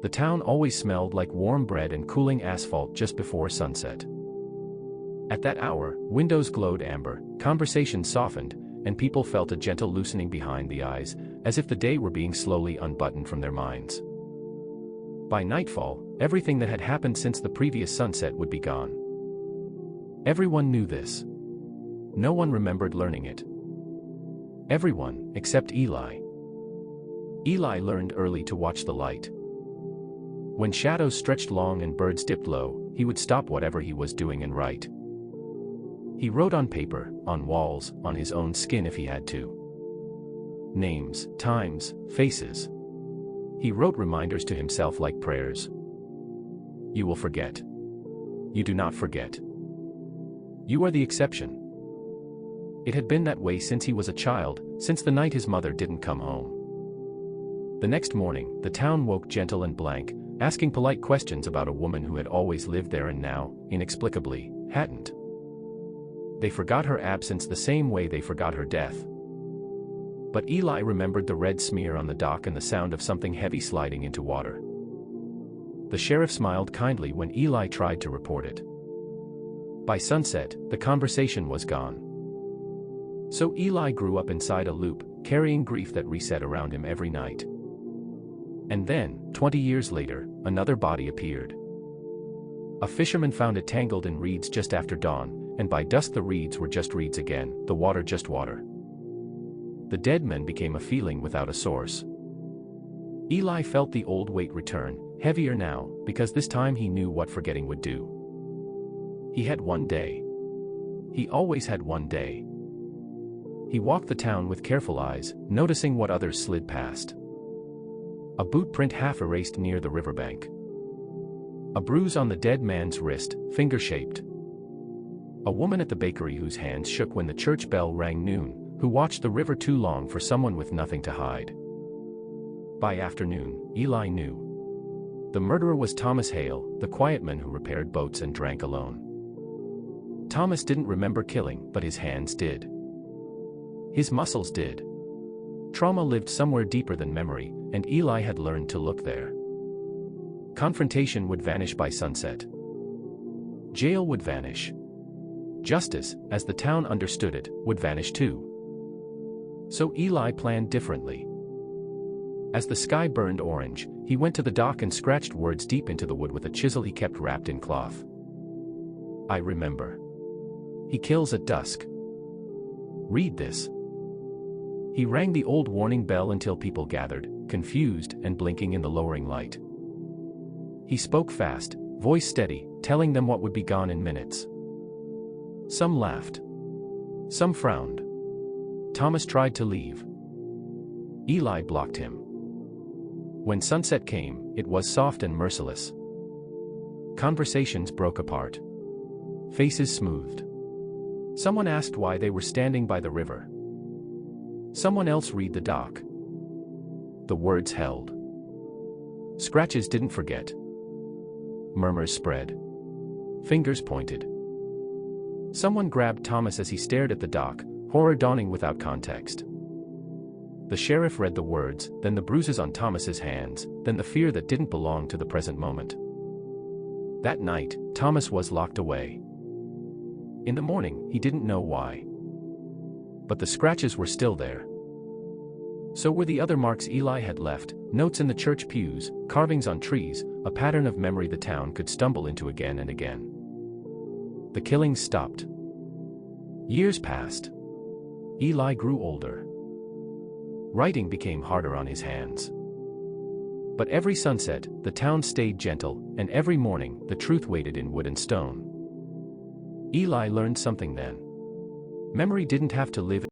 The town always smelled like warm bread and cooling asphalt just before sunset. At that hour, windows glowed amber, conversations softened, and people felt a gentle loosening behind the eyes, as if the day were being slowly unbuttoned from their minds. By nightfall, everything that had happened since the previous sunset would be gone. Everyone knew this. No one remembered learning it. Everyone, except Eli. Eli learned early to watch the light. When shadows stretched long and birds dipped low, he would stop whatever he was doing and write. He wrote on paper, on walls, on his own skin if he had to. Names, times, faces. He wrote reminders to himself like prayers. You will forget. You do not forget. You are the exception. It had been that way since he was a child, since the night his mother didn't come home. The next morning, the town woke gentle and blank, asking polite questions about a woman who had always lived there and now, inexplicably, hadn't. They forgot her absence the same way they forgot her death. But Eli remembered the red smear on the dock and the sound of something heavy sliding into water. The sheriff smiled kindly when Eli tried to report it. By sunset, the conversation was gone. So Eli grew up inside a loop, carrying grief that reset around him every night. And then, 20 years later, another body appeared. A fisherman found it tangled in reeds just after dawn, and by dusk the reeds were just reeds again, the water just water. The dead men became a feeling without a source. Eli felt the old weight return, heavier now, because this time he knew what forgetting would do. He had one day. He always had one day. He walked the town with careful eyes, noticing what others slid past. A boot print half erased near the riverbank. A bruise on the dead man's wrist, finger-shaped. A woman at the bakery whose hands shook when the church bell rang noon, who watched the river too long for someone with nothing to hide. By afternoon, Eli knew. The murderer was Thomas Hale, the quiet man who repaired boats and drank alone. Thomas didn't remember killing, but his hands did. His muscles did. Trauma lived somewhere deeper than memory, and Eli had learned to look there. Confrontation would vanish by sunset. Jail would vanish. Justice, as the town understood it, would vanish too. So Eli planned differently. As the sky burned orange, he went to the dock and scratched words deep into the wood with a chisel he kept wrapped in cloth. I remember. He kills at dusk. Read this. He rang the old warning bell until people gathered, confused and blinking in the lowering light. He spoke fast, voice steady, telling them what would be gone in minutes. Some laughed. Some frowned. Thomas tried to leave. Eli blocked him. When sunset came, it was soft and merciless. Conversations broke apart. Faces smoothed. Someone asked why they were standing by the river. Someone else read the dock. The words held. Scratches didn't forget. Murmurs spread. Fingers pointed. Someone grabbed Thomas as he stared at the dock, horror dawning without context. The sheriff read the words, then the bruises on Thomas's hands, then the fear that didn't belong to the present moment. That night, Thomas was locked away. In the morning, he didn't know why. But the scratches were still there. So were the other marks Eli had left, notes in the church pews, carvings on trees, a pattern of memory the town could stumble into again and again. The killings stopped. Years passed. Eli grew older. Writing became harder on his hands. But every sunset, the town stayed gentle, and every morning, the truth waited in wood and stone. Eli learned something then. Memory didn't have to live